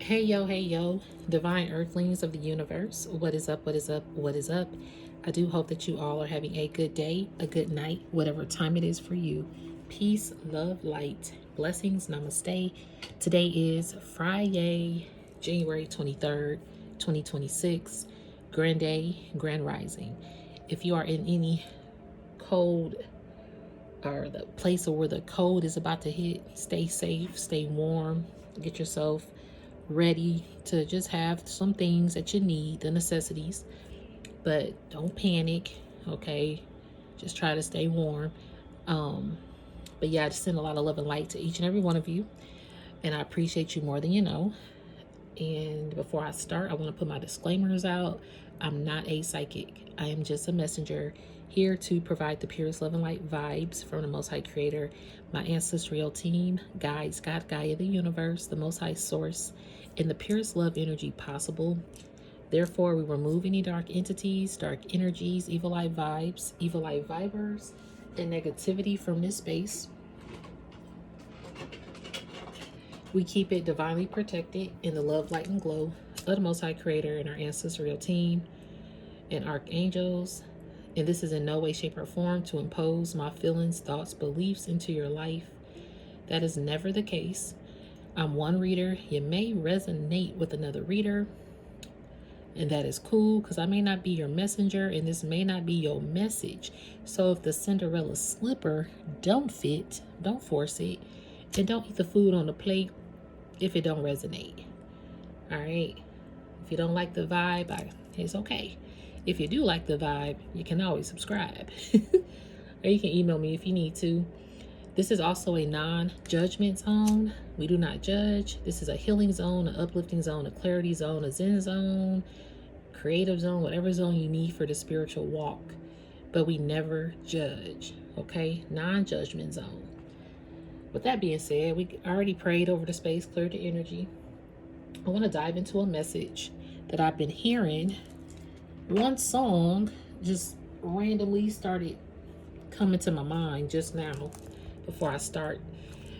Hey yo, divine earthlings of the universe. What is up? What is up? What is up? I do hope that you all are having a good day, a good night, whatever time it is for you. Peace, love, light, blessings, namaste. Today is Friday, January 23rd, 2026. Grand day, grand rising. If you are in any cold or the place where the cold is about to hit, stay safe, stay warm, get yourself ready to just have some things that you need, the necessities, but don't panic, okay? Just try to stay warm. Um, but yeah, I just send a lot of love and light to each and every one of you, and I appreciate you more than you know. And before I start, I want to put my disclaimers out. I'm not a psychic. I am just a messenger here to provide the purest love and light vibes from the Most High Creator, my ancestral team, guides, God, Gaia, the universe, the Most High Source, in the purest love energy possible. Therefore, we remove any dark entities, dark energies, evil eye vibes, evil eye vibers, and negativity from this space. We keep it divinely protected in the love, light, and glow of the Most High Creator and our ancestral team and archangels. And this is in no way, shape, or form to impose my feelings, thoughts, beliefs into your life. That is never the case. I'm one reader. You may resonate with another reader, and that is cool because I may not be your messenger and this may not be your message. So if the Cinderella slipper don't fit, don't force it, and don't eat the food on the plate if it don't resonate. All right. If you don't like the vibe, it's okay. If you do like the vibe, you can always subscribe. Or you can email me if you need to. This is also a non-judgment zone. We do not judge. This is a healing zone, an uplifting zone, a clarity zone, a zen zone, creative zone, whatever zone you need for the spiritual walk. But we never judge, okay? Non-judgment zone. With that being said, we already prayed over the space, cleared the energy. I want to dive into a message that I've been hearing. One song just randomly started coming to my mind just now before I start,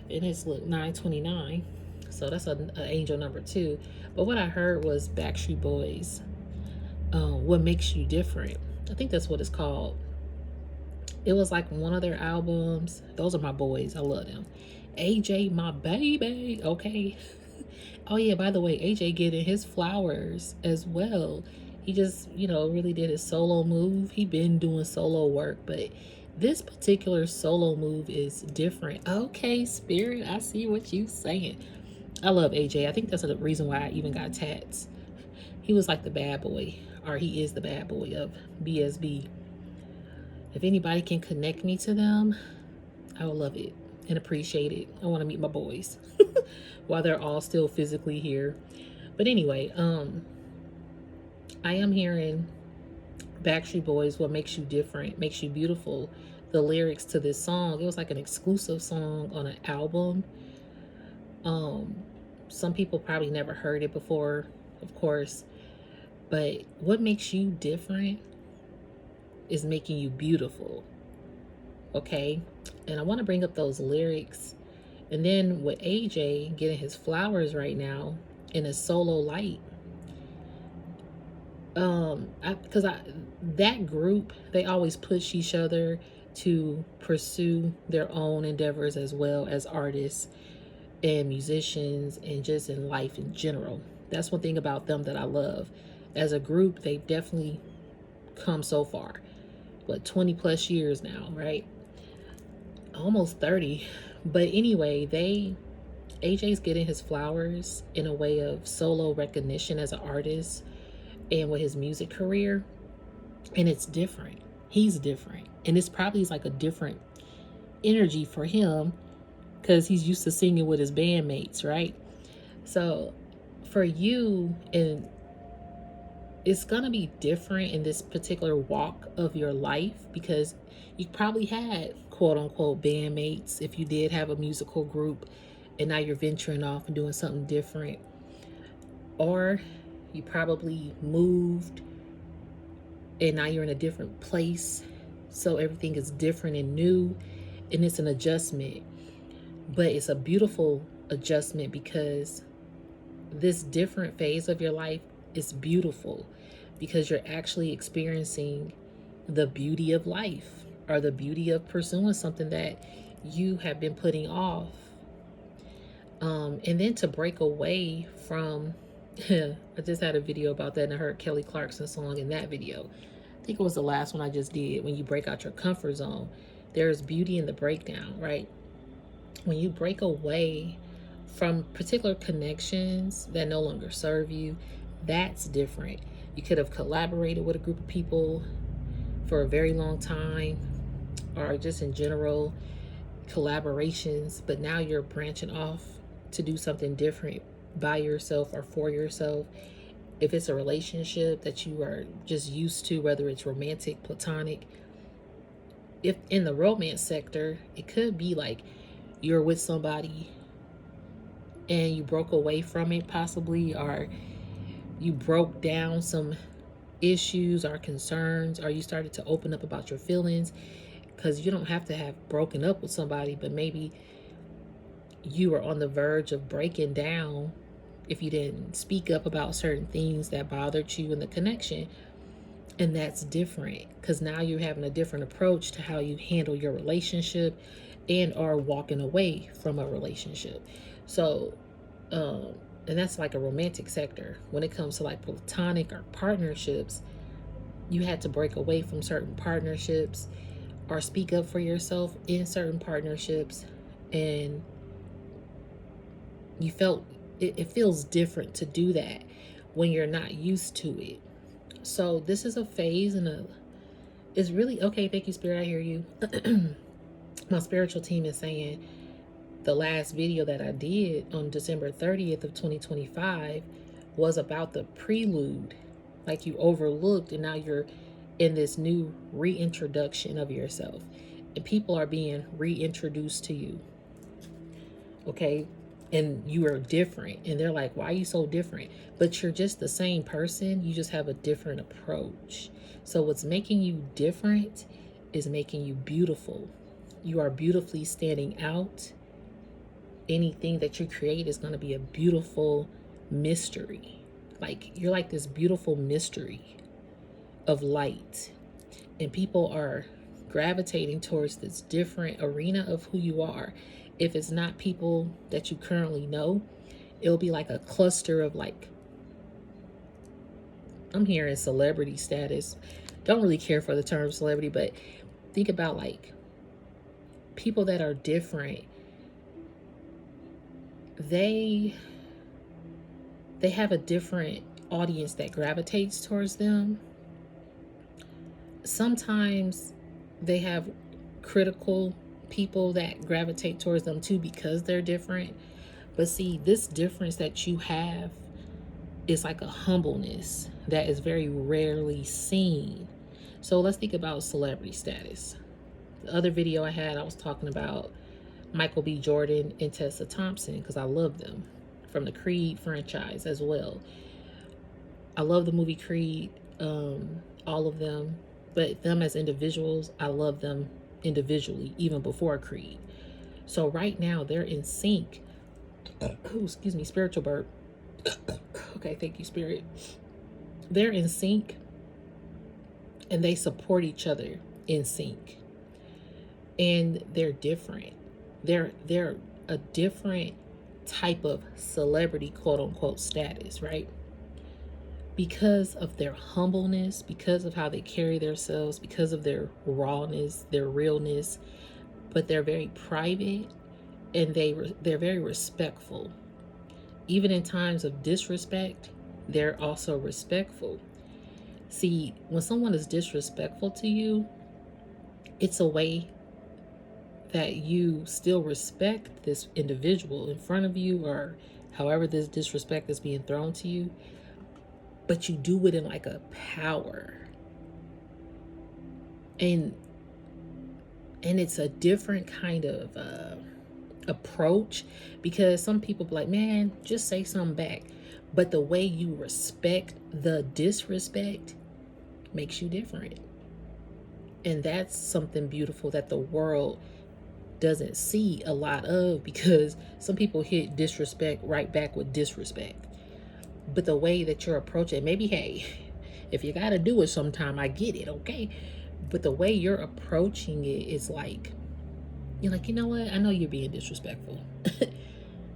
and it's 9:29, so that's a angel number 2. But what I heard was Backstreet Boys, What Makes You Different. I think that's what it's called. It was like one of their albums. Those are my boys. I love them. AJ, my baby. Okay. Oh yeah, by the way, AJ getting his flowers as well. He just, really did his solo move. He been doing solo work, but this particular solo move is different. Okay, Spirit, I see what you saying. I love AJ. I think that's the reason why I even got tats. He was like the bad boy, or he is the bad boy of BSB. If anybody can connect me to them, I would love it and appreciate it. I want to meet my boys while they're all still physically here. But anyway, I am hearing Backstreet Boys, What Makes You Different, Makes You Beautiful. The lyrics to this song, it was like an exclusive song on an album. Some people probably never heard it before, of course. But what makes you different is making you beautiful. Okay? And I want to bring up those lyrics. And then with AJ getting his flowers right now in a solo light, because that group, they always push each other to pursue their own endeavors as well as artists and musicians and just in life in general. That's one thing about them that I love. As a group, they've definitely come so far. What, 20 plus years now, right? Almost 30. But anyway, AJ's getting his flowers in a way of solo recognition as an artist and with his music career. And it's different. He's different. And it's probably like a different energy for him because he's used to singing with his bandmates, right? So for you, and it's going to be different in this particular walk of your life because you probably had quote unquote bandmates if you did have a musical group, and now you're venturing off and doing something different. Or you probably moved and now you're in a different place, so everything is different and new, and it's an adjustment. But it's a beautiful adjustment because this different phase of your life is beautiful because you're actually experiencing the beauty of life or the beauty of pursuing something that you have been putting off. And then to break away from, I just had a video about that and I heard Kelly Clarkson's song in that video. I think it was the last one I just did. When you break out your comfort zone, there's beauty in the breakdown, right? When you break away from particular connections that no longer serve you, that's different. You could have collaborated with a group of people for a very long time, or just in general collaborations, but now you're branching off to do something different by yourself or for yourself. If it's a relationship that you are just used to, whether it's romantic, platonic, if in the romance sector, it could be like you're with somebody and you broke away from it possibly, or you broke down some issues or concerns, or you started to open up about your feelings, because you don't have to have broken up with somebody, but maybe you were on the verge of breaking down if you didn't speak up about certain things that bothered you in the connection. And that's different because now you're having a different approach to how you handle your relationship and are walking away from a relationship. So, and that's like a romantic sector. When it comes to like platonic or partnerships, you had to break away from certain partnerships or speak up for yourself in certain partnerships, and you felt it feels different to do that when you're not used to it. So this is a phase and it's really okay. Thank you, Spirit. I hear you. My spiritual team is saying the last video that I did on December 30th of 2025 was about the prelude, like you overlooked, and now you're in this new reintroduction of yourself, and people are being reintroduced to you. Okay, and you are different, and they're like, why are you so different? But you're just the same person, you just have a different approach. So what's making you different is making you beautiful. You are beautifully standing out. Anything that you create is going to be a beautiful mystery. Like you're like this beautiful mystery of light, and people are gravitating towards this different arena of who you are. If it's not people that you currently know, it'll be like a cluster of like, I'm hearing celebrity status. Don't really care for the term celebrity, but think about like people that are different. They have a different audience that gravitates towards them. Sometimes they have critical people that gravitate towards them too because they're different. But see, this difference that you have is like a humbleness that is very rarely seen. So let's think about celebrity status. The other video I had, I was talking about Michael B. Jordan and Tessa Thompson because I love them, from the Creed franchise as well. I love the movie Creed, all of them, but them as individuals, I love them individually, even before Creed. So right now they're in sync. Excuse me, spiritual burp. Okay, thank you, Spirit. They're in sync and they support each other in sync. And they're different. They're a different type of celebrity, quote unquote, status, right? Because of their humbleness, because of how they carry themselves, because of their rawness, their realness, but they're very private and they're very respectful. Even in times of disrespect, they're also respectful. See, when someone is disrespectful to you, it's a way that you still respect this individual in front of you, or however this disrespect is being thrown to you, but you do it in like a power. And it's a different kind of approach, because some people be like, man, just say something back. But the way you respect the disrespect makes you different. And that's something beautiful that the world doesn't see a lot of, because some people hit disrespect right back with disrespect. But the way that you're approaching, maybe, hey, if you got to do it sometime, I get it, okay? But the way you're approaching it is like, you're like, you know what? I know you're being disrespectful.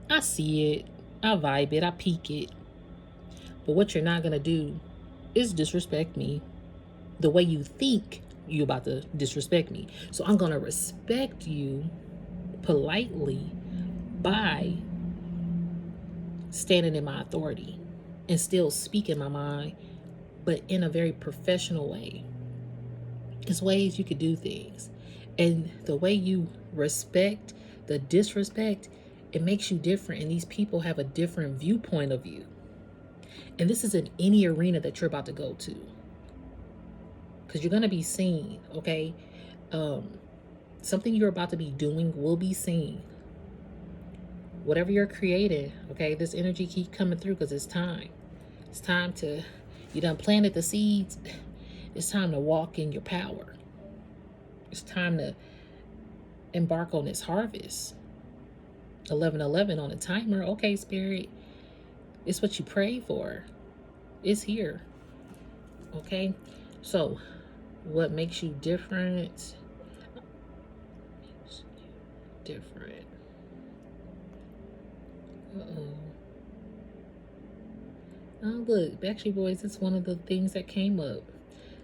I see it. I vibe it. I peek it. But what you're not going to do is disrespect me the way you think you're about to disrespect me. So I'm going to respect you politely by standing in my authority and still speaking my mind, but in a very professional way. There's ways you could do things. And the way you respect the disrespect, it makes you different. And these people have a different viewpoint of you. And this is in any arena that you're about to go to. Because you're going to be seen, okay? Something you're about to be doing will be seen. Whatever you're creating, okay? This energy keep coming through because it's time. It's time to, you done planted the seeds. It's time to walk in your power. It's time to embark on this harvest. 11:11 on the timer. Okay, Spirit. It's what you pray for. It's here. Okay? So, what makes you different? Different. Oh, look. Backstreet Boys, it's one of the things that came up.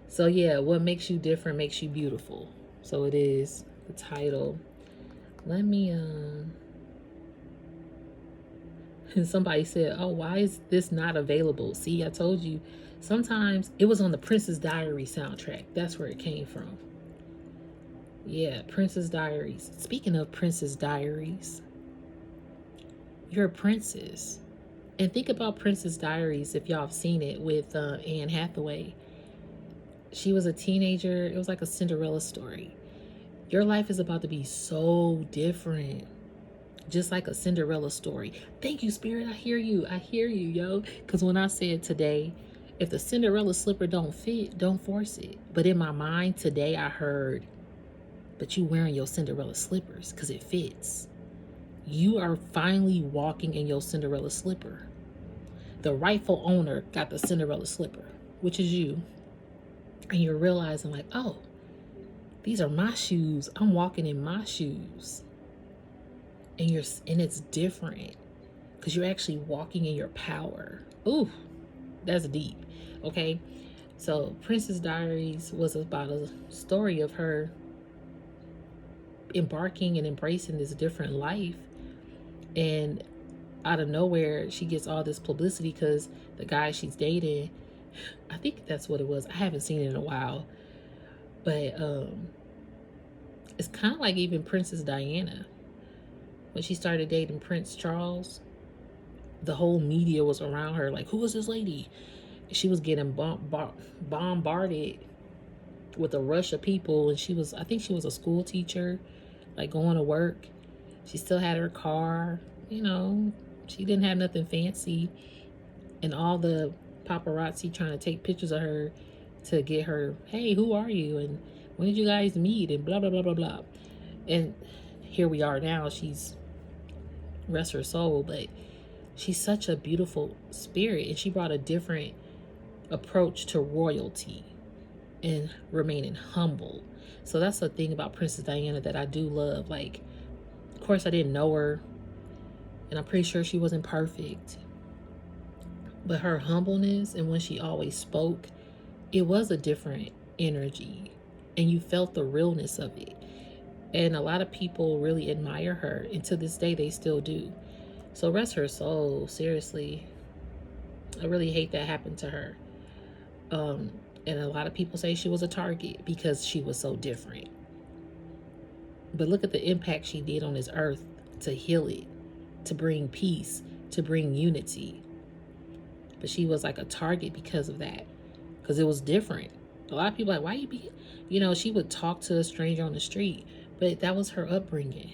So, yeah, what makes you different makes you beautiful. So, it is the title. Let me, and somebody said, oh, why is this not available? See, I told you, sometimes it was on the Princess Diary soundtrack. That's where it came from. Yeah, Princess Diaries. Speaking of Princess Diaries, you're a princess. And think about Princess Diaries, if y'all have seen it, with Anne Hathaway. She was a teenager. It was like a Cinderella story. Your life is about to be so different. Just like a Cinderella story. Thank you, Spirit. I hear you. I hear you, yo. Because when I said today, if the Cinderella slipper don't fit, don't force it. But in my mind today, I heard, but you wearing your Cinderella slippers because it fits. You are finally walking in your Cinderella slipper. The rightful owner got the Cinderella slipper, which is you. And you're realizing like, oh, these are my shoes. I'm walking in my shoes. And it's different because you're actually walking in your power. Ooh, that's deep. Okay. So Princess Diaries was about a story of her embarking and embracing this different life. And out of nowhere, she gets all this publicity because the guy she's dating, I think that's what it was. I haven't seen it in a while. But it's kind of like even Princess Diana. When she started dating Prince Charles, the whole media was around her. Like, who is this lady? She was getting bombarded with a rush of people. And I think she was a school teacher, like going to work. She still had her car. You know, she didn't have nothing fancy. And all the paparazzi trying to take pictures of her to get her, hey, who are you? And when did you guys meet? And blah, blah, blah, blah, blah. And here we are now. She's, rest her soul, but she's such a beautiful spirit. And she brought a different approach to royalty and remaining humble. So that's the thing about Princess Diana that I do love. Like, of course, I didn't know her. And I'm pretty sure she wasn't perfect. But her humbleness and when she always spoke, it was a different energy. And you felt the realness of it. And a lot of people really admire her. And to this day, they still do. So rest her soul. Seriously. I really hate that happened to her. And a lot of people say she was a target because she was so different. But look at the impact she did on this earth to heal it, to bring peace, to bring unity. But she was like a target because of that. Because it was different. A lot of people are like, why you be... You know, she would talk to a stranger on the street. But that was her upbringing.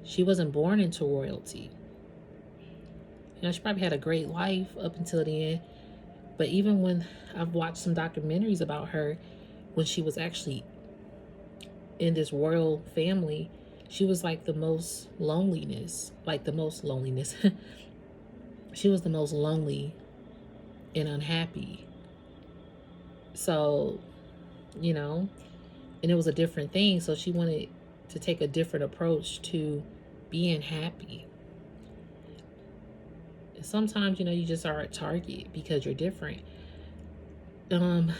She wasn't born into royalty. You know, she probably had a great life up until the end. But even when I've watched some documentaries about her, when she was actually in this royal family, she was like the most loneliness. She was the most lonely and unhappy. So, you know, and it was a different thing. So she wanted to take a different approach to being happy. And sometimes, you just are a target because you're different. Um,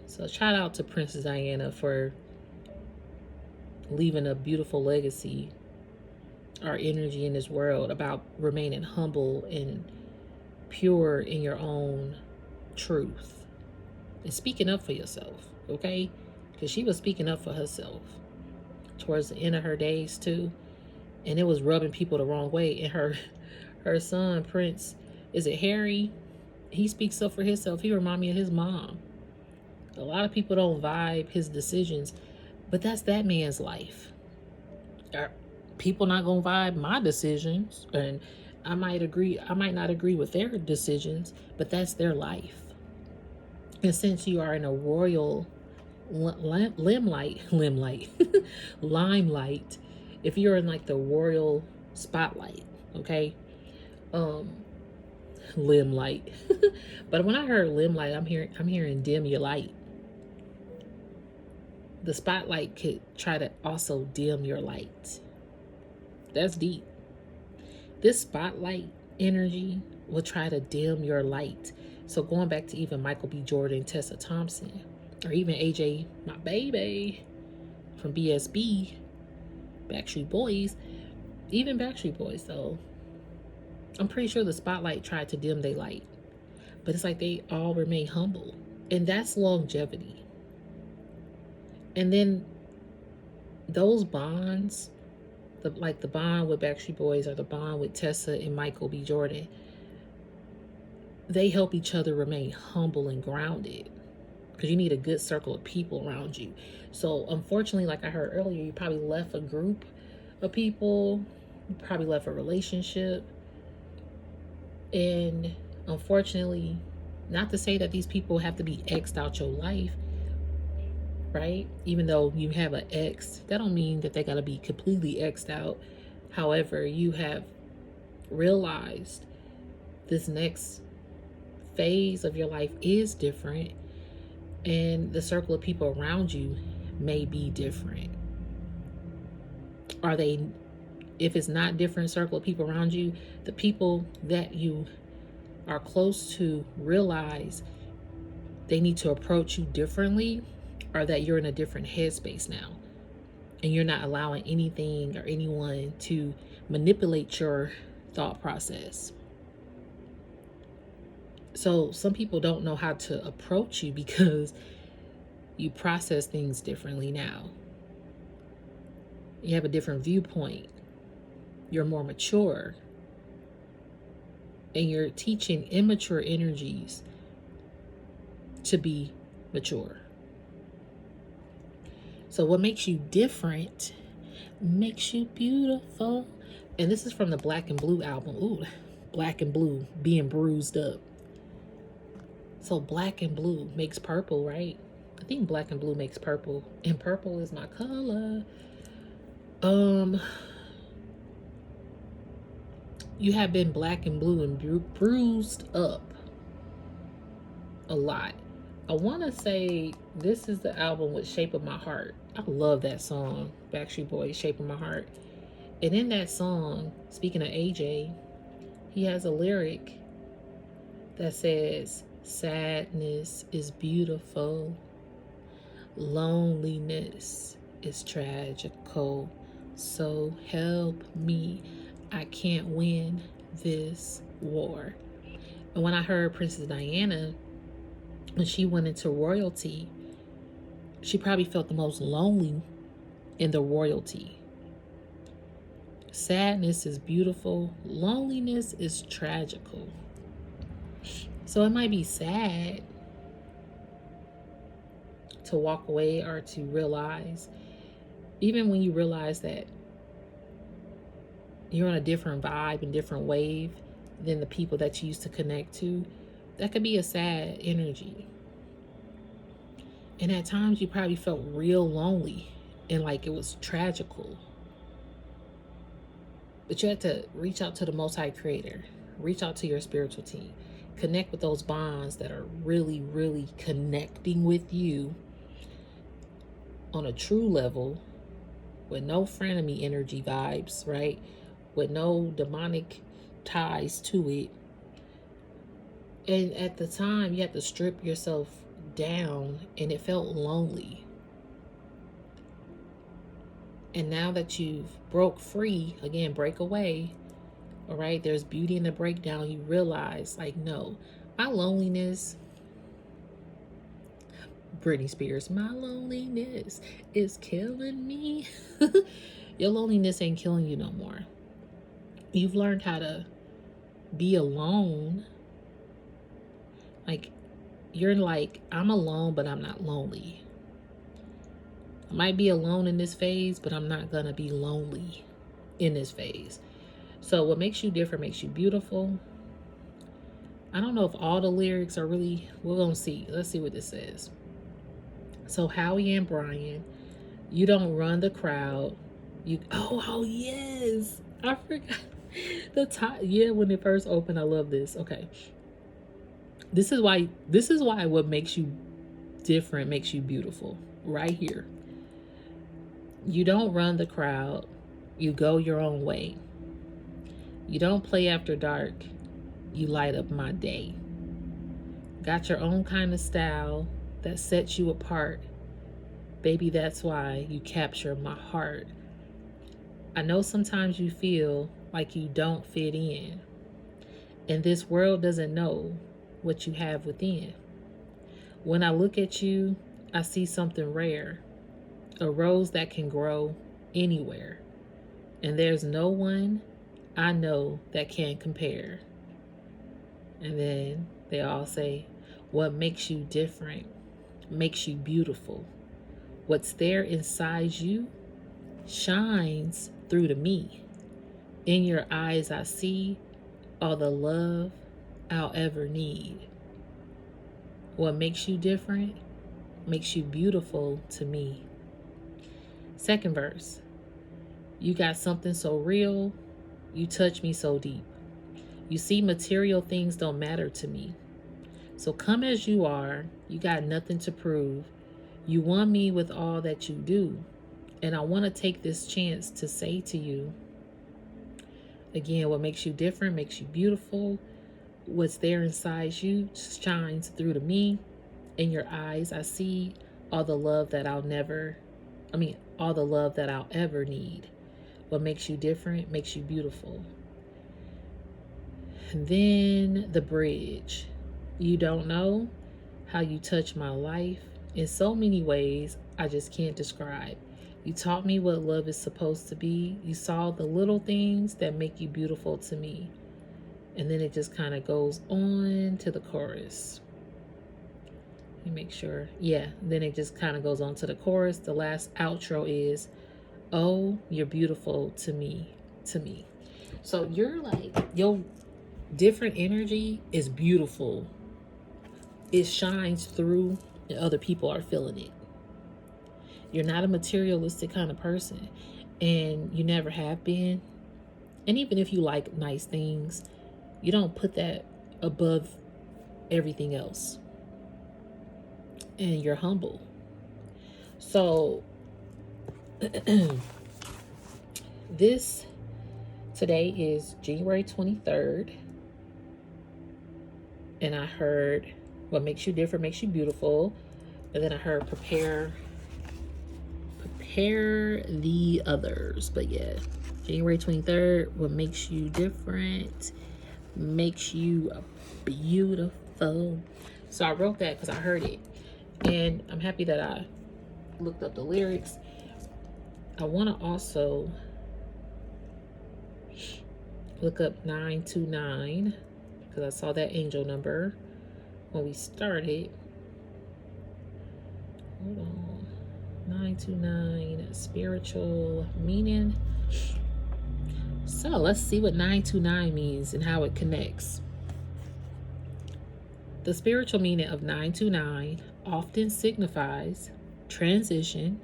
so shout out to Princess Diana for leaving a beautiful legacy, our energy in this world about remaining humble and pure in your own truth and speaking up for yourself, okay? Because she was speaking up for herself towards the end of her days too, and it was rubbing people the wrong way. And her son Prince, is it Harry? He speaks up for himself. He reminds me of his mom. A lot of people don't vibe his decisions, but that's that man's life. Are people not gonna vibe my decisions? And I might not agree with their decisions, but that's their life. And since you are in a royal limelight, limelight, if you're in like the royal spotlight, okay, um, limelight. But when I heard limelight, I'm hearing dim your light. The spotlight could try to also dim your light. That's deep. This spotlight energy will try to dim your light. So going back to even Michael B. Jordan, Tessa Thompson, or even AJ, my baby, from BSB, Backstreet Boys, even Backstreet Boys though, I'm pretty sure the spotlight tried to dim their light. But it's like they all remain humble. And that's longevity. And then those bonds, like the bond with Backstreet Boys or the bond with Tessa and Michael B. Jordan, they help each other remain humble and grounded. Because you need a good circle of people around you. So unfortunately, like I heard earlier, you probably left a group of people, you probably left a relationship. And unfortunately, not to say that these people have to be X'd out your life, right? Even though you have an X, that don't mean that they gotta be completely X'd out. However, you have realized this next phase of your life is different, and the circle of people around you may be different. Are they, if it's not different circle of people around you, the people that you are close to realize they need to approach you differently, or that you're in a different headspace now and you're not allowing anything or anyone to manipulate your thought process. So some people don't know how to approach you because you process things differently now. You have a different viewpoint. You're more mature. And you're teaching immature energies to be mature. So what makes you different makes you beautiful. And this is from the Black and Blue album. Ooh, Black and Blue, being bruised up. So black and blue makes purple, right? I think black and blue makes purple. And purple is my color. You have been black and blue and bruised up a lot. I want to say this is the album with Shape of My Heart. I love that song, Backstreet Boys, Shape of My Heart. And in that song, speaking of AJ, he has a lyric that says, sadness is beautiful, loneliness is tragical, so help me, I can't win this war. And when I heard Princess Diana, when she went into royalty, she probably felt the most lonely in the royalty. Sadness is beautiful, loneliness is tragical. So it might be sad to walk away or to realize, even when you realize that you're on a different vibe and different wave than the people that you used to connect to, that could be a sad energy. And at times you probably felt real lonely and like it was tragical. But you had to reach out to the Most High Creator, reach out to your spiritual team. Connect with those bonds that are really, really connecting with you on a true level, with no frenemy energy vibes, right? With no demonic ties to it. And at the time, you have to strip yourself down, and it felt lonely. And now that you've broke free, again, break away, all right, there's beauty in the breakdown. You realize, like, no, my loneliness, Britney Spears, my loneliness is killing me. Your loneliness ain't killing you no more. You've learned how to be alone. Like, you're like, I'm alone, but I'm not lonely. I might be alone in this phase, but I'm not gonna be lonely in this phase. So what makes you different makes you beautiful. I don't know if all the lyrics are really, we're gonna see. Let's see what this says. So Howie and Brian, you don't run the crowd. Oh yes. I forgot the top. Yeah, when it first opened, I love this. Okay. This is why what makes you different makes you beautiful. Right here. You don't run the crowd. You go your own way. You don't play after dark. You light up my day. Got your own kind of style that sets you apart. Baby, that's why you capture my heart. I know sometimes you feel like you don't fit in, and this world doesn't know what you have within. When I look at you, I see something rare, a rose that can grow anywhere, and there's no one I know that can compare. And then they all say, what makes you different makes you beautiful. What's there inside you shines through to me. In your eyes, I see all the love I'll ever need. What makes you different makes you beautiful to me. Second verse. You got something so real, you touch me so deep. You see, material things don't matter to me. So come as you are, you got nothing to prove. You want me with all that you do. And I want to take this chance to say to you, again, what makes you different makes you beautiful. What's there inside you shines through to me. In your eyes, I see all the love that all the love that I'll ever need. What makes you different makes you beautiful. And then the bridge. You don't know how you touch my life in so many ways I just can't describe. You taught me what love is supposed to be. You saw the little things that make you beautiful to me. And then it just kind of goes on to the chorus. Let me make sure. Yeah, then it just kind of goes on to the chorus. The last outro is, oh, you're beautiful to me, to me. So you're like, your different energy is beautiful. It shines through and other people are feeling it. You're not a materialistic kind of person, and you never have been. And even if you like nice things, you don't put that above everything else. And you're humble. So this today is January 23rd. And I heard what makes you different makes you beautiful. And then I heard prepare the others. But yeah, January 23rd, what makes you different makes you beautiful. So I wrote that because I heard it. And I'm happy that I looked up the lyrics. I want to also look up 929 because I saw that angel number when we started. Hold on. 929 spiritual meaning. So let's see what 929 means and how it connects. The spiritual meaning of 929 often signifies transition,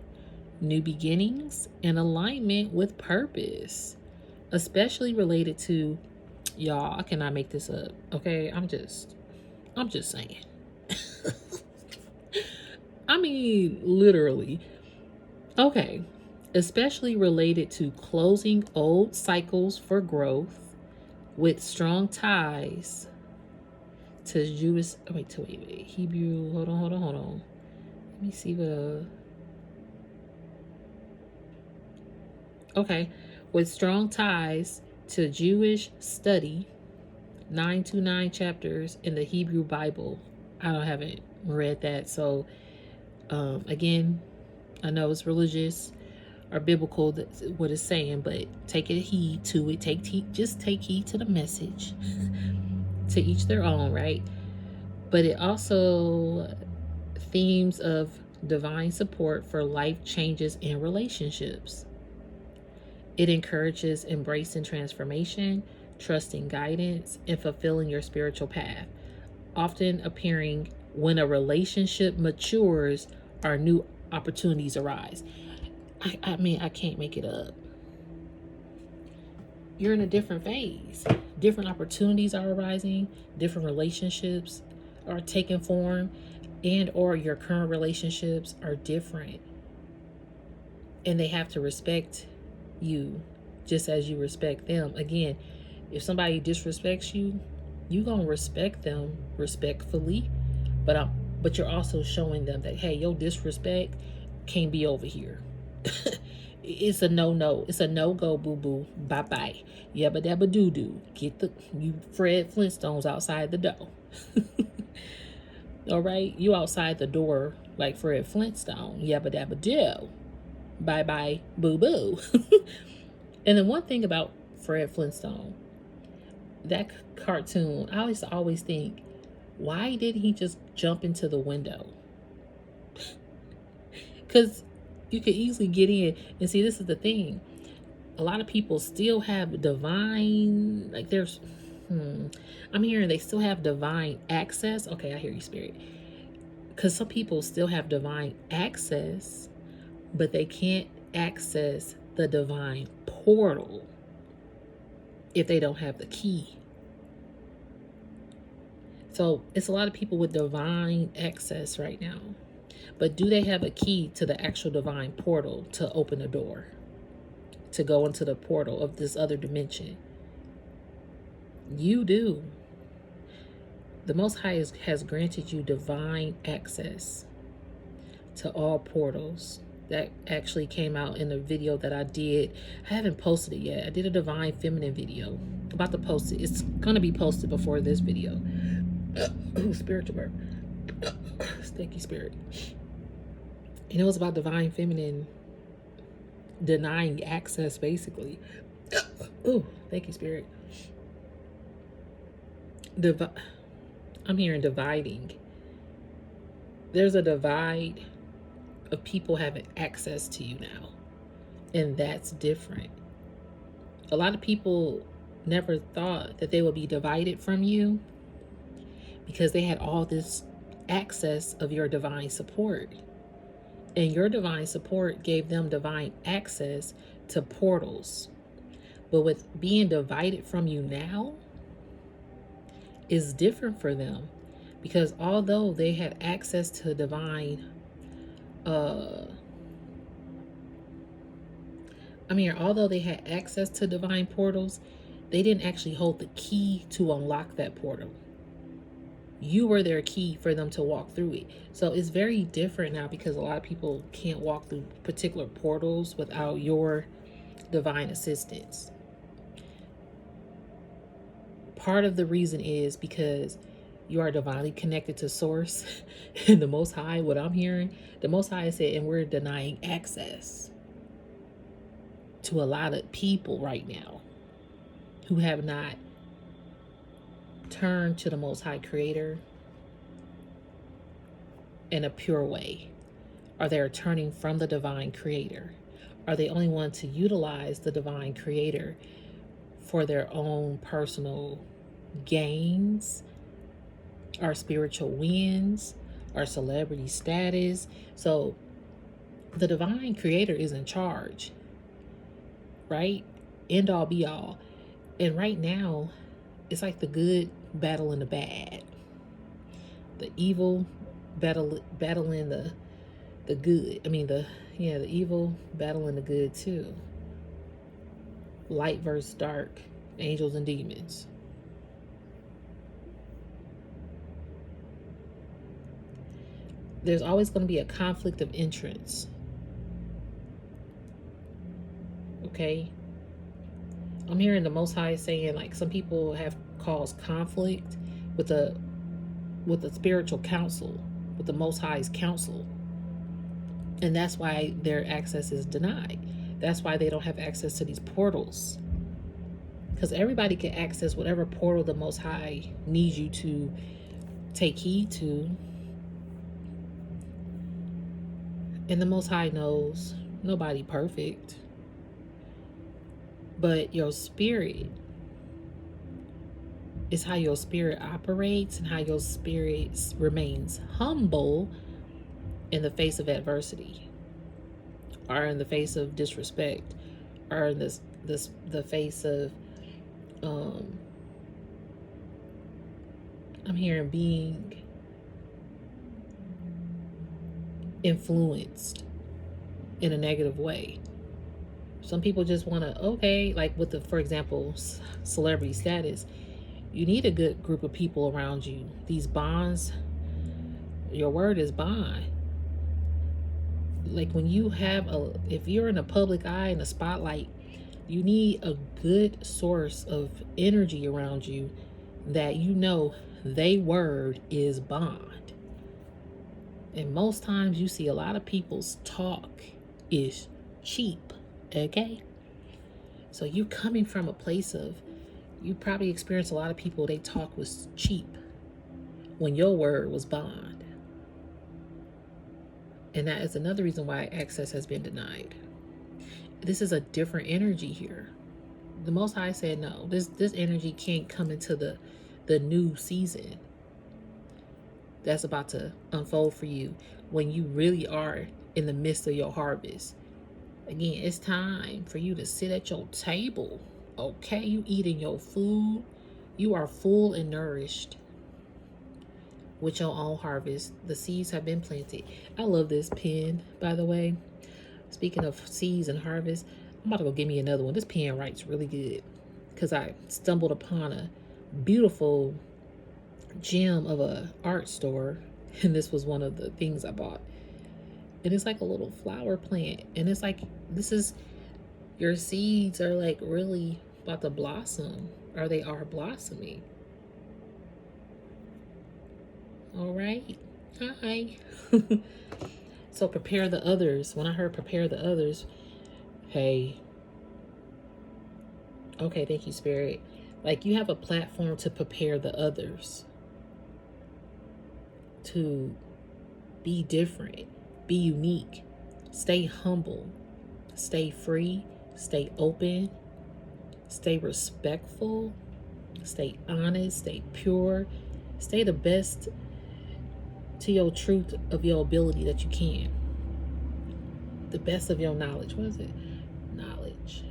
new beginnings, and alignment with purpose, especially related to Y'all, I cannot make this up. Okay, I'm just saying. I mean, literally. Okay, especially related to closing old cycles for growth with strong ties to Jewish. Oh, wait. Hebrew. Hold on. Let me see the. Okay, with strong ties to Jewish study, 929 chapters in the Hebrew Bible. Haven't read that, so again, I know it's religious or biblical, that's what it's saying, but take heed to it. Just take heed to the message. To each their own, right? But it also themes of divine support for life changes and relationships. It encourages embracing transformation, trusting guidance, and fulfilling your spiritual path, often appearing when a relationship matures or new opportunities arise. I mean, I can't make it up. You're in a different phase. Different opportunities are arising, different relationships are taking form, and or your current relationships are different. And they have to respect you just as you respect them. Again, if somebody disrespects you, you gonna respect them respectfully, but you're also showing them that, hey, your disrespect can't be over here. It's a no. It's a no-go, boo-boo. Bye-bye. Yabba dabba doo-doo. Get you Fred Flintstones outside the door. All right? You outside the door like Fred Flintstone. Yabba dabba doo. Bye-bye, boo-boo. And then one thing about Fred Flintstone, that cartoon, I always think, why did he just jump into the window? Because you could easily get in. And see, this is the thing. A lot of people still have divine, like I'm hearing they still have divine access. Okay, I hear you, Spirit. Because some people still have divine access, but they can't access the divine portal if they don't have the key. So it's a lot of people with divine access right now. But do they have a key to the actual divine portal to open the door, to go into the portal of this other dimension? You do. The Most High has granted you divine access to all portals. That actually came out in a video that I did. I haven't posted it yet. I did a divine feminine video. I'm about to post it. It's going to be posted before this video. Spiritual birth. Thank you, Spirit. And it was about divine feminine denying access, basically. Oh, thank you, Spirit. I'm hearing dividing. There's a divide of people having access to you now. And that's different. A lot of people never thought that they would be divided from you because they had all this access of your divine support. And your divine support gave them divine access to portals. But with being divided from you now is different for them, because although they had access to divine, although they had access to divine portals, they didn't actually hold the key to unlock that portal. You were their key for them to walk through it. So it's very different now, because a lot of people can't walk through particular portals without your divine assistance. Part of the reason is because you are divinely connected to Source and the Most High. What I'm hearing, the Most High said, and we're denying access to a lot of people right now who have not turned to the Most High Creator in a pure way. Or they're turning from the divine Creator. Are they only want to utilize the divine Creator for their own personal gains, or spiritual wins, or celebrity status? So the divine Creator is in charge, right? End all be all. And right now, it's like the good battling the bad. The evil battling the good. I mean the evil battling the good too. Light versus dark, angels and demons. There's always going to be a conflict of interest. Okay? I'm hearing the Most High saying, like, some people have caused conflict with the spiritual council, with the Most High's council. And that's why their access is denied. That's why they don't have access to these portals. Because everybody can access whatever portal the Most High needs you to take heed to. And the Most High knows nobody perfect. But your spirit is how your spirit operates and how your spirit remains humble in the face of adversity, or in the face of disrespect, or in the face of I'm hearing being influenced in a negative way. Some people just want to, okay, like with for example, celebrity status, you need a good group of people around you. These bonds, your word is bond. Like when you have if you're in a public eye, in a spotlight, you need a good source of energy around you that you know they word is bond. And most times you see a lot of people's talk is cheap. Okay? So you're coming from a place of, you probably experienced a lot of people, they talk was cheap when your word was bond. And that is another reason why access has been denied. This is a different energy here. The Most High said, no, this energy can't come into the new season that's about to unfold for you when you really are in the midst of your harvest. Again, it's time for you to sit at your table. Okay, you eating your food. You are full and nourished with your own harvest. The seeds have been planted. I love this pen, by the way. Speaking of seeds and harvest, I'm about to go get me another one. This pen writes really good because I stumbled upon a beautiful gem of a art store, and this was one of the things I bought. And it's like a little flower plant, and it's like, this is, your seeds are like really about to blossom, or they are blossoming. All right. Hi. So prepare the others. When I heard prepare the others, hey, okay, thank you, Spirit. Like, you have a platform to prepare the others to be different, be unique, stay humble, stay free, stay open, stay respectful, stay honest, stay pure, stay the best to your truth of your ability that you can. The best of your knowledge. What is it? Knowledge.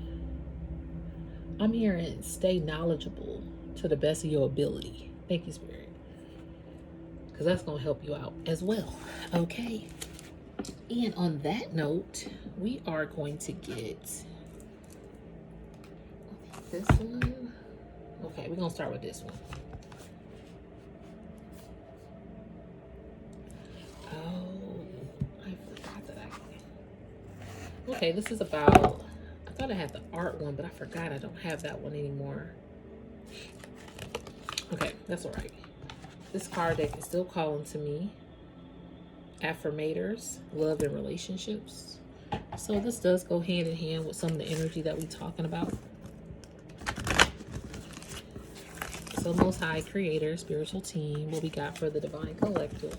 I'm hearing stay knowledgeable to the best of your ability. Thank you, Spirit. Because that's going to help you out as well. Okay. And on that note, we are going to get this one. Okay, we're going to start with this one. Oh, I forgot that okay, this is about, I thought I had the art one, but I forgot I don't have that one anymore. Okay, that's all right. This card deck is still calling to me. Affirmators, love and relationships. So this does go hand in hand with some of the energy that we're talking about. So Most High Creator, spiritual team, what we got for the Divine Collective.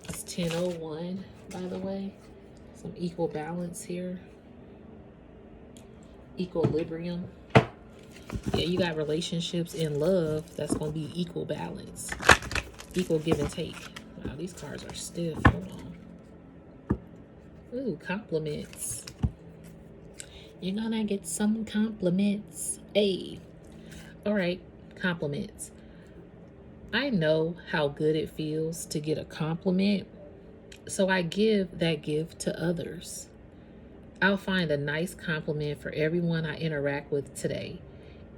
It's 10:01, by the way. Some equal balance here. Equilibrium. Yeah, you got relationships and love. That's going to be equal balance. Equal give and take. Wow, these cards are stiff. Hold on. Ooh, compliments. You're gonna get some compliments. Hey, all right, compliments. I know how good it feels to get a compliment, so I give that gift to others. I'll find a nice compliment for everyone I interact with today,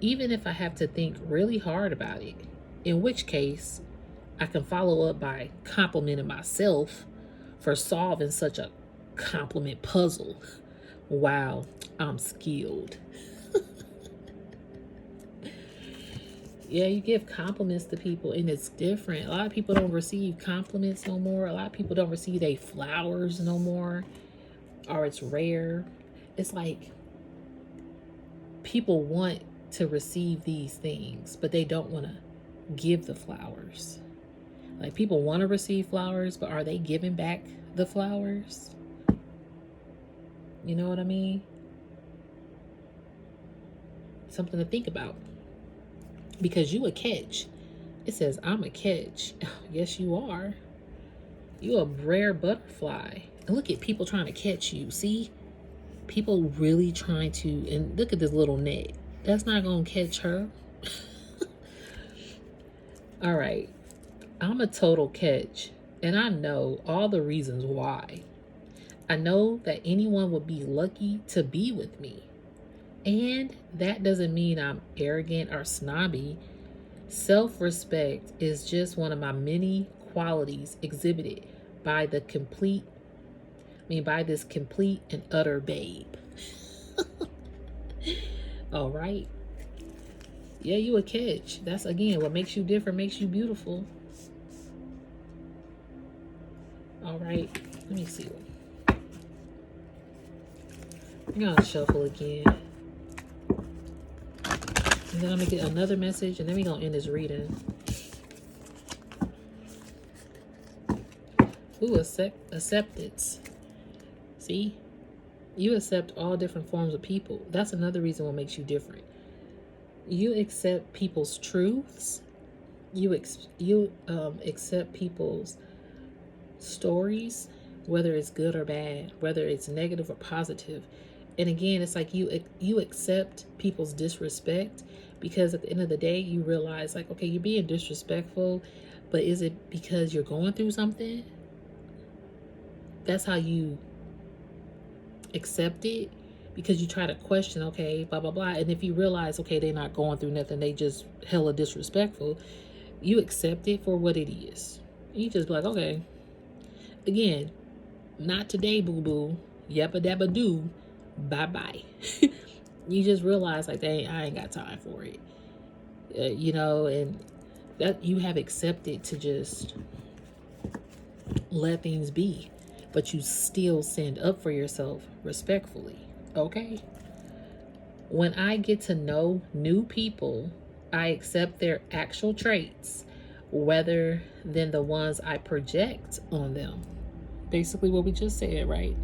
even if I have to think really hard about it. In which case, I can follow up by complimenting myself for solving such a compliment puzzle. Wow, I'm skilled. Yeah, you give compliments to people and it's different. A lot of people don't receive compliments no more. A lot of people don't receive their flowers no more, or it's rare. It's like people want to receive these things, but they don't want to give the flowers. Like people want to receive flowers, but are they giving back the flowers? You know what I mean? Something to think about. Because you a catch. It says, I'm a catch. Yes, you are. You a rare butterfly. And look at people trying to catch you. See? People really trying to, and look at this little net. That's not going to catch her. All right. I'm a total catch. And I know all the reasons why. I know that anyone would be lucky to be with me. And that doesn't mean I'm arrogant or snobby. Self-respect is just one of my many qualities exhibited by by this complete and utter babe. All right. Yeah, you a catch. That's again what makes you different, makes you beautiful. All right. Let me see. I'm gonna shuffle again. And then I'm gonna get another message and then we're gonna end this reading. Ooh, acceptance. See? You accept all different forms of people. That's another reason what makes you different. You accept people's truths. You accept people's stories, whether it's good or bad, whether it's negative or positive. And again, it's like you accept people's disrespect because at the end of the day, you realize like, okay, you're being disrespectful, but is it because you're going through something? That's how you accept it, because you try to question, okay, blah, blah, blah. And if you realize, okay, they're not going through nothing, they just hella disrespectful, you accept it for what it is. You just be like, okay, again, not today, boo-boo. Yappa dabba doo. Bye-bye. You just realize like, dang, I ain't got time for it. And that you have accepted to just let things be, but you still stand up for yourself respectfully. Okay? When I get to know new people, I accept their actual traits rather than the ones I project on them. Basically what we just said, right?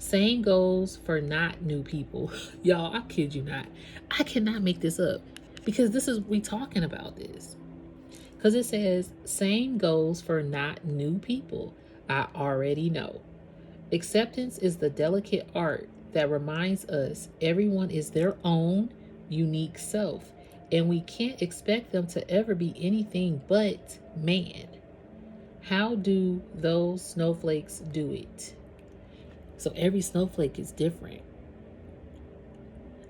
Same goes for not new people. Y'all, I kid you not. I cannot make this up because we talking about this. Because it says, same goes for not new people. I already know. Acceptance is the delicate art that reminds us everyone is their own unique self. And we can't expect them to ever be anything but man. How do those snowflakes do it? So every snowflake is different.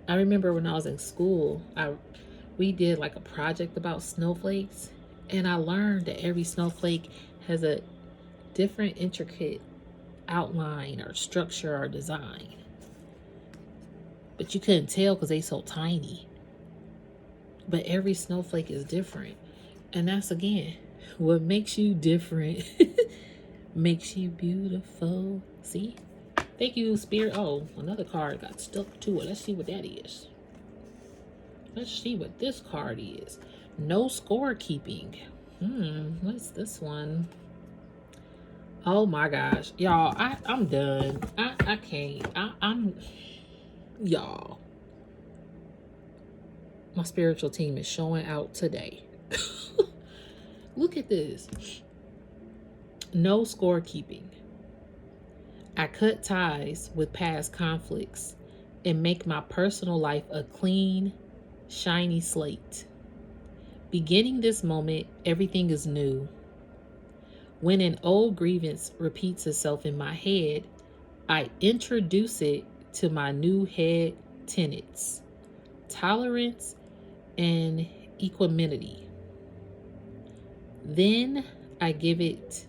I remember when I was in school, we did like a project about snowflakes, and I learned that every snowflake has a different intricate outline or structure or design. But you couldn't tell because they so tiny. But every snowflake is different. And that's again, what makes you different makes you beautiful. See? Thank you, Spirit. Oh, another card got stuck to it. Let's see what that is. Let's see what this card is. No score keeping. What's this one? Oh my gosh. Y'all, I'm done. I can't. I'm y'all. My spiritual team is showing out today. Look at this. No score keeping. I cut ties with past conflicts and make my personal life a clean, shiny slate. Beginning this moment, everything is new. When an old grievance repeats itself in my head, I introduce it to my new head tenets: tolerance and equanimity. Then I give it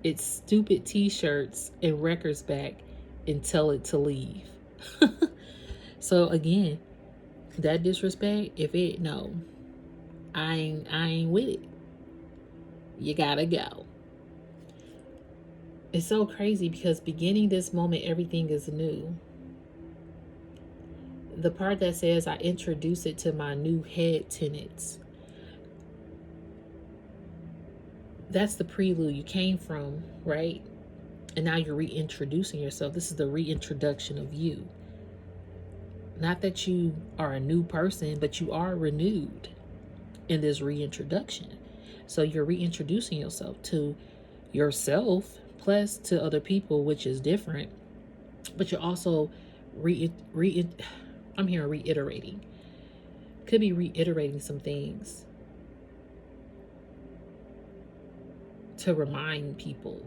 its stupid t-shirts and records back and tell it to leave. So again, that disrespect, if it no, I ain't with it. You gotta go. It's so crazy because beginning this moment, everything is new. The part that says I introduce it to my new head tenets, that's the prelude you came from, right? And now you're reintroducing yourself. This is the reintroduction of you. Not that you are a new person, but you are renewed in this reintroduction. So you're reintroducing yourself to yourself plus to other people, which is different. But you're also I'm here reiterating. Could be reiterating some things to remind people.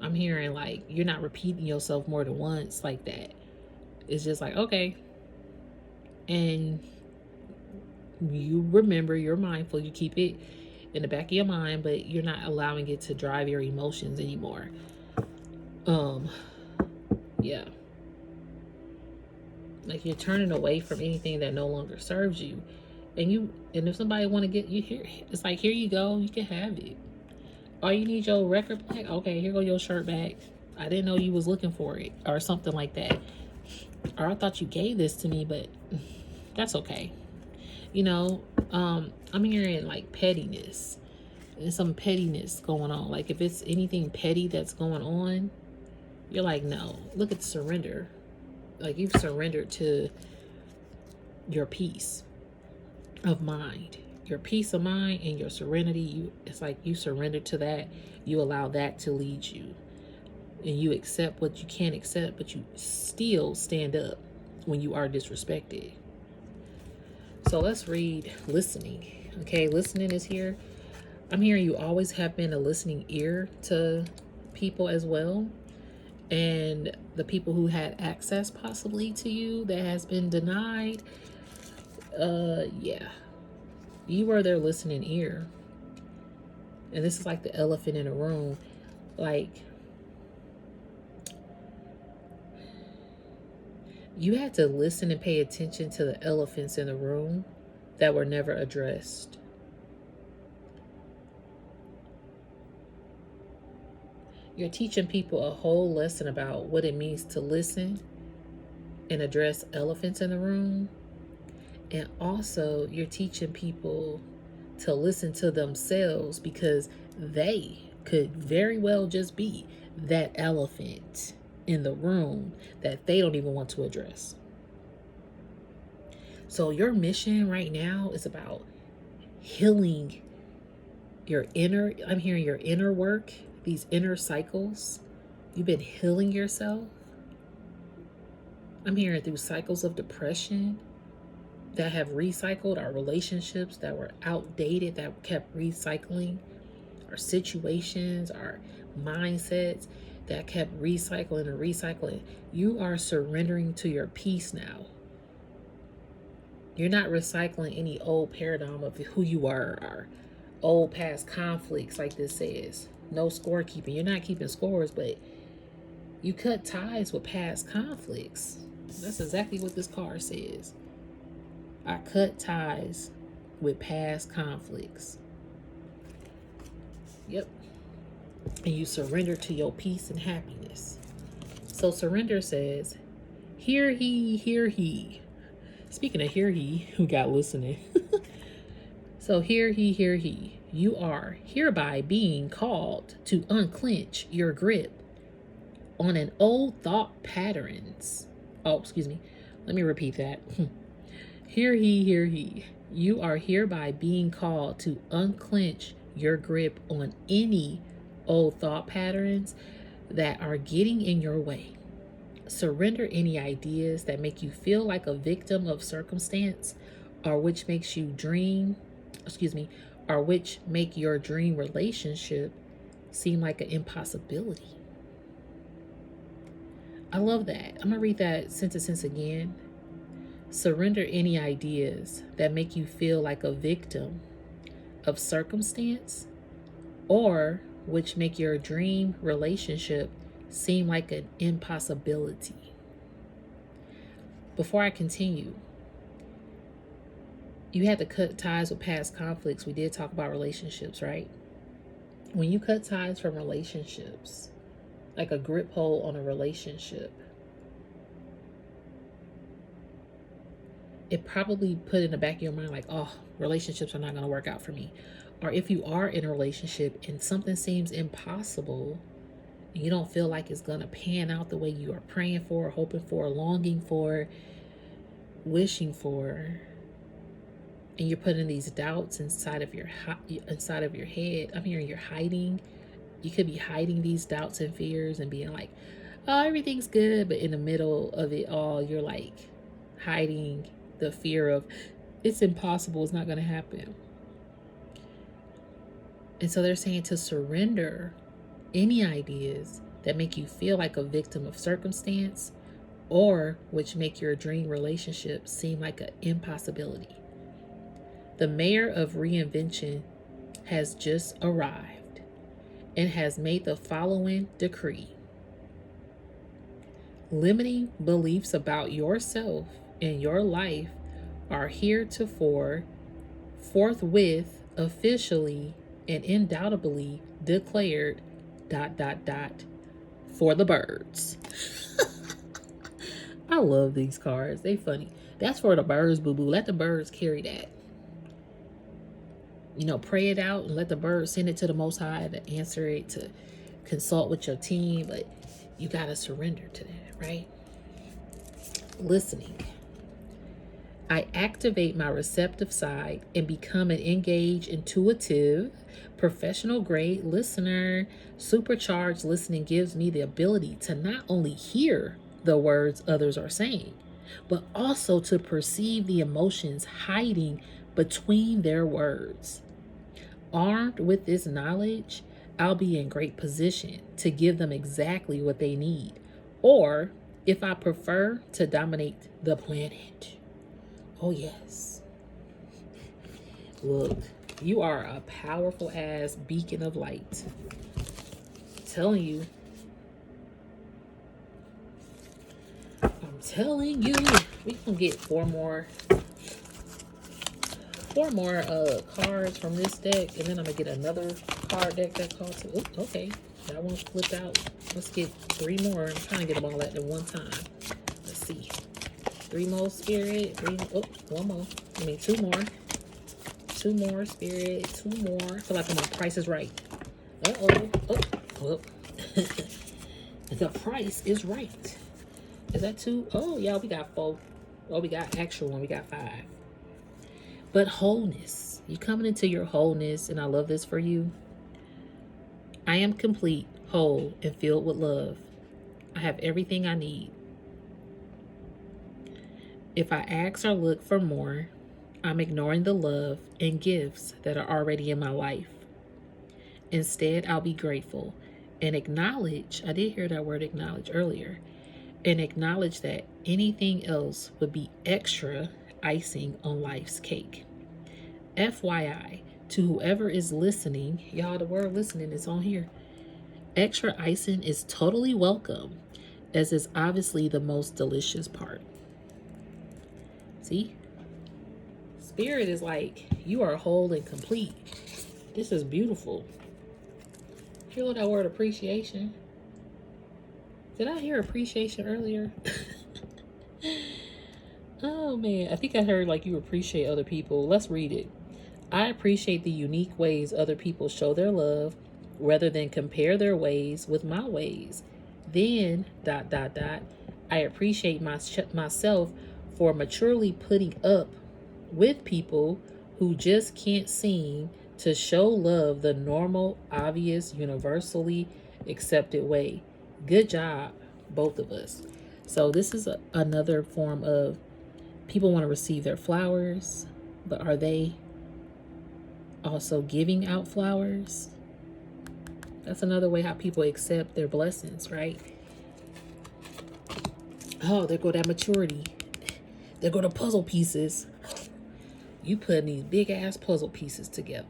I'm hearing like you're not repeating yourself more than once like that. It's just like, okay. And you remember, you're mindful, you keep it in the back of your mind, but you're not allowing it to drive your emotions anymore. Yeah. Like you're turning away from anything that no longer serves you. And if somebody want to get you here, it's like, here you go, you can have it. Oh, you need your record back? Okay, here go your shirt back. I didn't know you was looking for it, or something like that. Or I thought you gave this to me, but that's okay. You know, I'm hearing like pettiness. There's some pettiness going on. Like if it's anything petty that's going on, you're like, no. Look at the surrender. Like you've surrendered to your peace of mind, your peace of mind, and your serenity. It's like you surrender to that. You allow that to lead you, and you accept what you can't accept, but you still stand up when you are disrespected. So let's read listening. Okay, listening is here. I'm hearing you always have been a listening ear to people as well. And the people who had access possibly to you that has been denied, yeah, you were their listening ear. And this is like the elephant in a room. Like, you had to listen and pay attention to the elephants in the room that were never addressed. You're teaching people a whole lesson about what it means to listen and address elephants in the room. And also, you're teaching people to listen to themselves, because they could very well just be that elephant in the room that they don't even want to address. So your mission right now is about healing your inner, I'm hearing your inner work, these inner cycles. You've been healing yourself. I'm hearing through cycles of depression that have recycled, our relationships that were outdated, that kept recycling, our situations, our mindsets that kept recycling and recycling. You are surrendering to your peace now. You're not recycling any old paradigm of who you were, or old past conflicts, like this says. No scorekeeping. You're not keeping scores, but you cut ties with past conflicts. That's exactly what this card says. I cut ties with past conflicts. Yep. And you surrender to your peace and happiness. So surrender says, hear he, hear he. Speaking of hear he, who got listening. So hear he, hear he. You are hereby being called to unclench your grip on an old thought patterns. Oh, excuse me. Let me repeat that. Hear he, hear he. You are hereby being called to unclench your grip on any old thought patterns that are getting in your way. Surrender any ideas that make you feel like a victim of circumstance or which makes you dream, excuse me, or which make your dream relationship seem like an impossibility. I love that. I'm going to read that sentence again. Surrender any ideas that make you feel like a victim of circumstance or which make your dream relationship seem like an impossibility. Before I continue, you had to cut ties with past conflicts. We did talk about relationships, right? When you cut ties from relationships, like a grip hold on a relationship, it probably put in the back of your mind like, oh, relationships are not going to work out for me. Or if you are in a relationship and something seems impossible, and you don't feel like it's going to pan out the way you are praying for, hoping for, longing for, wishing for, and you're putting these doubts inside of your head. I'm hearing you're hiding. You could be hiding these doubts and fears and being like, oh, everything's good. But in the middle of it all, you're like hiding the fear of it's impossible. It's not going to happen. And so they're saying to surrender any ideas that make you feel like a victim of circumstance or which make your dream relationship seem like an impossibility. The mayor of reinvention has just arrived and has made the following decree. Limiting beliefs about yourself and your life are heretofore, forthwith, officially, and undoubtedly declared ... for the birds. I love these cards. They funny. That's for the birds, boo-boo. Let the birds carry that. Pray it out and let the birds send it to the Most High to answer it, to consult with your team. But you got to surrender to that, right? Listening. I activate my receptive side and become an engaged, intuitive, professional grade listener. Supercharged listening gives me the ability to not only hear the words others are saying, but also to perceive the emotions hiding between their words. Armed with this knowledge, I'll be in great position to give them exactly what they need, or if I prefer, to dominate the planet. Oh, yes. Look, you are a powerful ass beacon of light. I'm telling you. We can get four more cards from this deck, and then I'm gonna get another card deck that's called to. Oh, okay. That one flipped out. Let's get 3 more. I'm trying to get them all at one time. Let's see. 3 more spirit. 1 more. 2 more. 2 more spirit. 2 more. I feel like I'm on Price is Right. Oh. The price is right. Is that 2? Oh, yeah, we got 4. Oh, we got actual one. We got 5. But wholeness. You coming into your wholeness, and I love this for you. I am complete, whole, and filled with love. I have everything I need. If I ask or look for more, I'm ignoring the love and gifts that are already in my life. Instead, I'll be grateful and acknowledge, I did hear that word acknowledge earlier, and acknowledge that anything else would be extra icing on life's cake. FYI, to whoever is listening, y'all, the word listening is on here. Extra icing is totally welcome, as is obviously the most delicious part. See? Spirit is like, you are whole and complete. This is beautiful. Hear that word appreciation? Did I hear appreciation earlier? Oh man, I think I heard like you appreciate other people. Let's read it. I appreciate the unique ways other people show their love rather than compare their ways with my ways. Then ... I appreciate myself for maturely putting up with people who just can't seem to show love the normal, obvious, universally accepted way. Good job, both of us. So this is another form of people want to receive their flowers, but are they also giving out flowers? That's another way how people accept their blessings, right? Oh, there go that maturity. There go the puzzle pieces. You putting these big ass puzzle pieces together.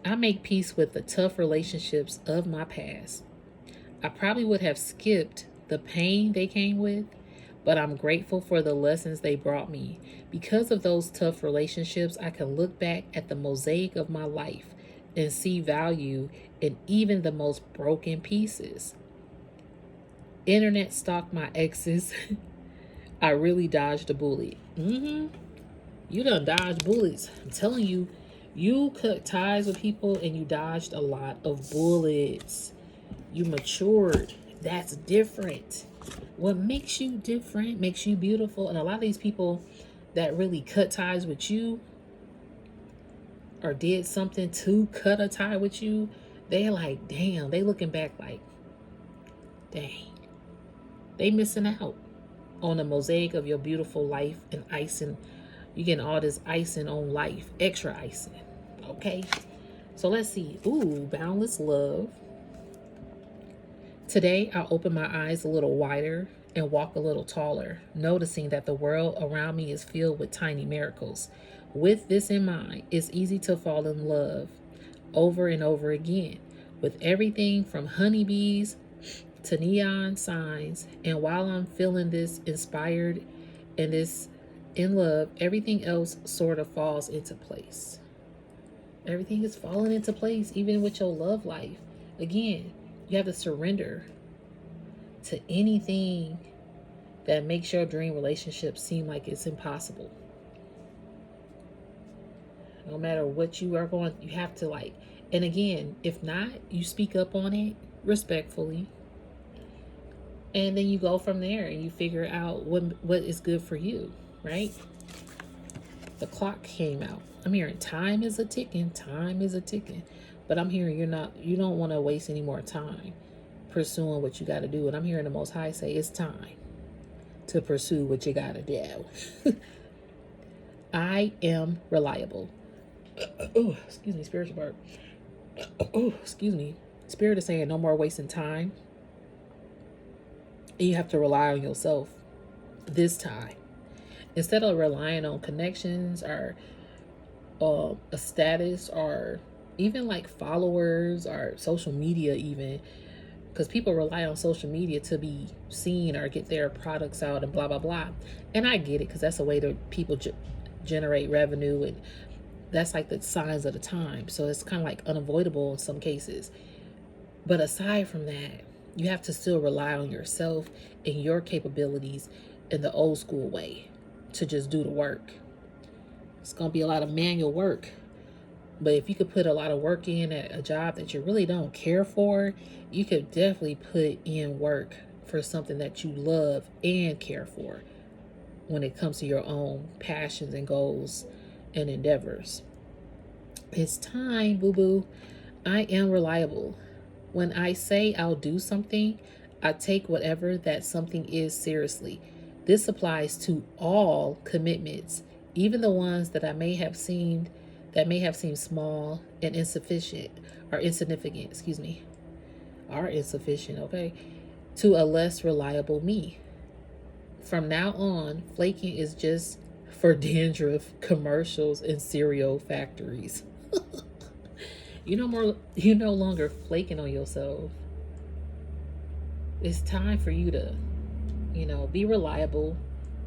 I make peace with the tough relationships of my past. I probably would have skipped the pain they came with, but I'm grateful for the lessons they brought me. Because of those tough relationships, I can look back at the mosaic of my life and see value in even the most broken pieces. Internet stalked my exes. I really dodged a bullet. You done dodged bullets. I'm telling you, you cut ties with people and you dodged a lot of bullets. You matured. That's different. What makes you different makes you beautiful. And a lot of these people that really cut ties with you or did something to cut a tie with you, they're like, damn, they looking back like, dang, they missing out on the mosaic of your beautiful life and icing. You getting all this icing on life, extra icing. Okay, so let's see. Ooh, boundless love. Today, I'll open my eyes a little wider and walk a little taller, noticing that the world around me is filled with tiny miracles. With this in mind, it's easy to fall in love over and over again with everything from honeybees to neon signs. And while I'm feeling this inspired and this in love, everything else sort of falls into place. Everything is falling into place, even with your love life. Again, you have to surrender to anything that makes your dream relationship seem like it's impossible. No matter what you are going, you have to like, and again, if not, you speak up on it respectfully. And then you go from there and you figure out what is good for you, right? The clock came out. I'm hearing time is a ticking, time is a ticking. But I'm hearing you don't want to waste any more time pursuing what you got to do. And I'm hearing the Most High say it's time to pursue what you got to do. I am reliable. Oh, excuse me, spiritual part. Oh, excuse me. Spirit is saying no more wasting time. And you have to rely on yourself this time. Instead of relying on connections or a status or even like followers or social media even, because people rely on social media to be seen or get their products out and blah, blah, blah. And I get it because that's a way that people generate revenue, and that's like the signs of the time. So it's kind of like unavoidable in some cases. But aside from that, you have to still rely on yourself and your capabilities in the old school way to just do the work. It's going to be a lot of manual work. But if you could put a lot of work in at a job that you really don't care for, you could definitely put in work for something that you love and care for when it comes to your own passions and goals and endeavors. It's time, boo-boo. I am reliable. When I say I'll do something, I take whatever that something is seriously. This applies to all commitments, even the ones that may have seemed small and insufficient or insignificant, are insufficient, okay, to a less reliable me. From now on, flaking is just for dandruff commercials and cereal factories. You no longer flaking on yourself. It's time for you to, be reliable,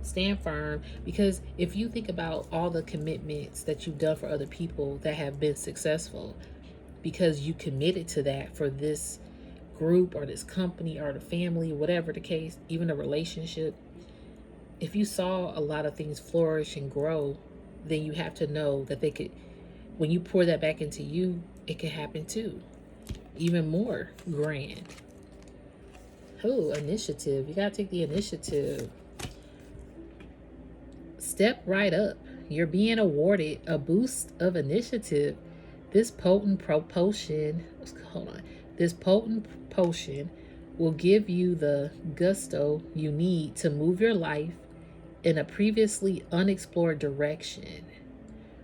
stand firm, because if you think about all the commitments that you've done for other people that have been successful because you committed to that for this group or this company or the family, whatever the case, even a relationship, if you saw a lot of things flourish and grow, then you have to know that when you pour that back into you, it can happen too. Even more grand. Oh, initiative. You got to take the initiative. Step right up. You're being awarded a boost of initiative. This potent potion will give you the gusto you need to move your life in a previously unexplored direction.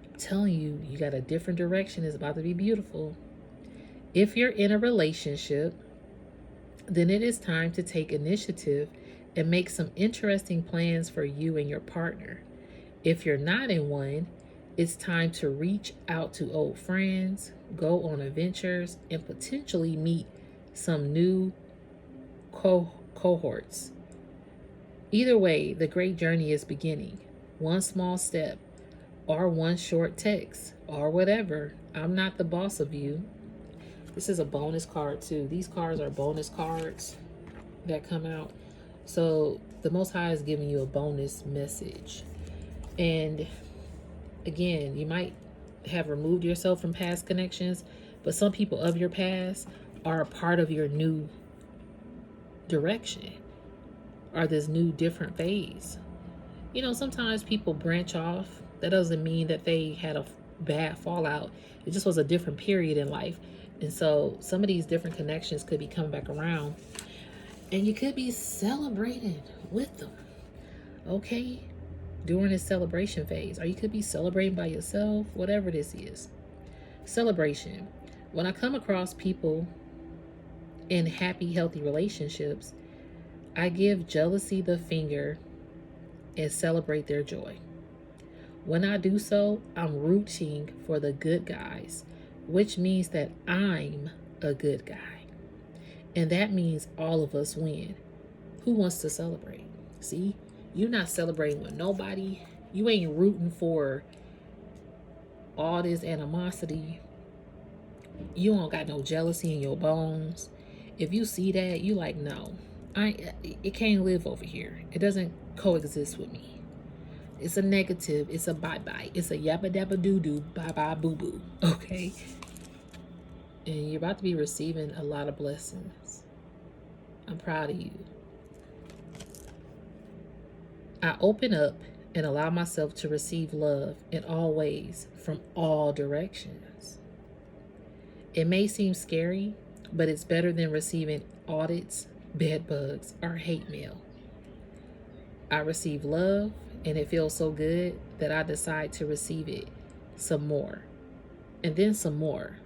I'm telling you, you got a different direction. It's about to be beautiful. If you're in a relationship, then it is time to take initiative and make some interesting plans for you and your partner. If you're not in one, it's time to reach out to old friends, go on adventures, and potentially meet some new cohorts. Either way, the great journey is beginning. One small step, or one short text, or whatever. I'm not the boss of you. This is a bonus card too. These cards are bonus cards that come out. So the Most High is giving you a bonus message. And again, you might have removed yourself from past connections, but some people of your past are a part of your new direction or this new different phase. You know, sometimes people branch off. That doesn't mean that they had a bad fallout. It just was a different period in life. And so some of these different connections could be coming back around, and you could be celebrating with them, okay, during this celebration phase. Or you could be celebrating by yourself, whatever this is. Celebration. When I come across people in happy, healthy relationships, I give jealousy the finger and celebrate their joy. When I do so, I'm rooting for the good guys, which means that I'm a good guy. And that means all of us win. Who wants to celebrate? See, you're not celebrating with nobody. You ain't rooting for all this animosity. You don't got no jealousy in your bones. If you see that, you like, no, it can't live over here. It doesn't coexist with me. It's a negative. It's a bye-bye. It's a yabba dabba doo-doo, bye-bye boo-boo. Okay? And you're about to be receiving a lot of blessings. I'm proud of you. I open up and allow myself to receive love in all ways from all directions. It may seem scary, but it's better than receiving audits, bed bugs, or hate mail. I receive love, and it feels so good that I decide to receive it some more, and then some more,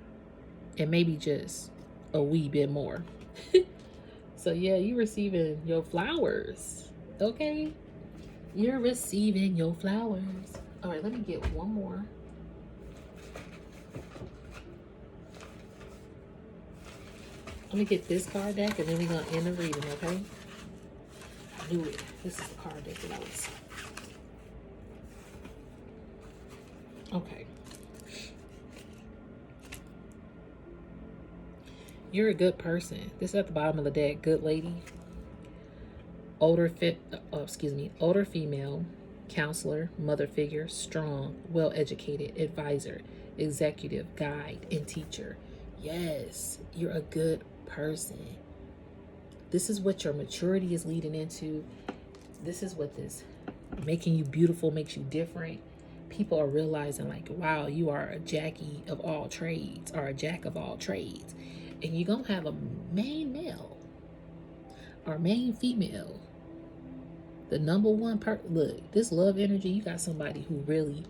and maybe just a wee bit more. So yeah, you're receiving your flowers, okay? You're receiving your flowers. All right, let me get one more. Let me get this card deck, and then we're going to end the reading, okay? I knew it. This is the card deck that I was... Okay. You're a good person. This is at the bottom of the deck. Good lady. Older female, counselor, mother figure, strong, well-educated, advisor, executive, guide, and teacher. Yes, you're a good person. This is what your maturity is leading into. This is what this making you beautiful makes you different. People are realizing like, wow, you are a Jackie of all trades or a Jack of all trades. And you're going to have a main male or main female. The number one look, this love energy, you got somebody who really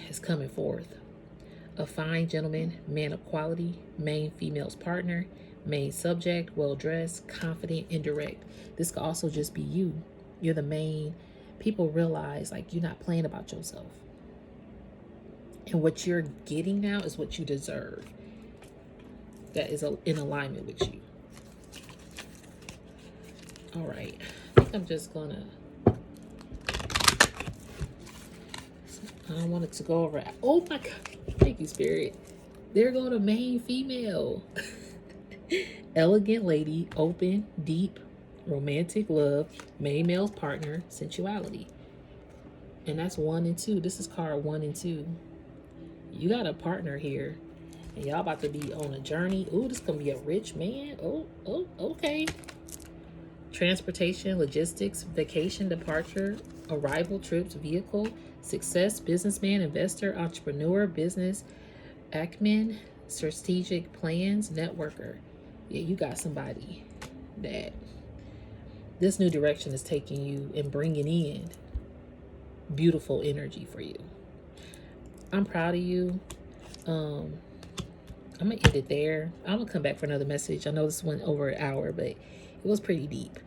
is coming forth. A fine gentleman, man of quality, main female's partner, main subject, well-dressed, confident, indirect. This could also just be you. You're the main. People realize like you're not playing about yourself. And what you're getting now is what you deserve. That is in alignment with you. All right. I think I'm just gonna, I don't want it to go over. Oh my God. Thank you, Spirit. There go the main female. Elegant lady, open, deep, romantic love, main male's partner, sensuality. And that's 1 and 2. This is card 1 and 2. You got a partner here. And y'all about to be on a journey. Ooh, this gonna be a rich man. Oh, okay. Transportation, logistics, vacation, departure, arrival, trips, vehicle, success, businessman, investor, entrepreneur, business, acumen, strategic plans, networker. Yeah, you got somebody that this new direction is taking you and bringing in beautiful energy for you. I'm proud of you. I'm gonna end it there. I'm gonna come back for another message. I know this went over an hour, but it was pretty deep.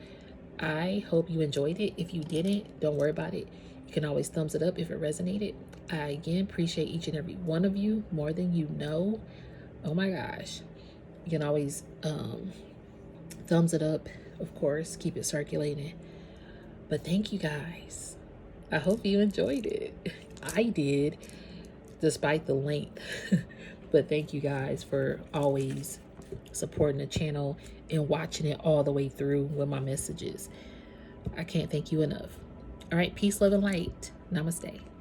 I hope you enjoyed it. If you didn't, don't worry about it. You can always thumbs it up if it resonated. I again appreciate each and every one of you more than you know. Oh my gosh. You can always thumbs it up, of course, keep it circulating. But thank you guys. I hope you enjoyed it. I did, despite the length. But thank you guys for always supporting the channel and watching it all the way through with my messages. I can't thank you enough. All right, peace, love, and light. Namaste.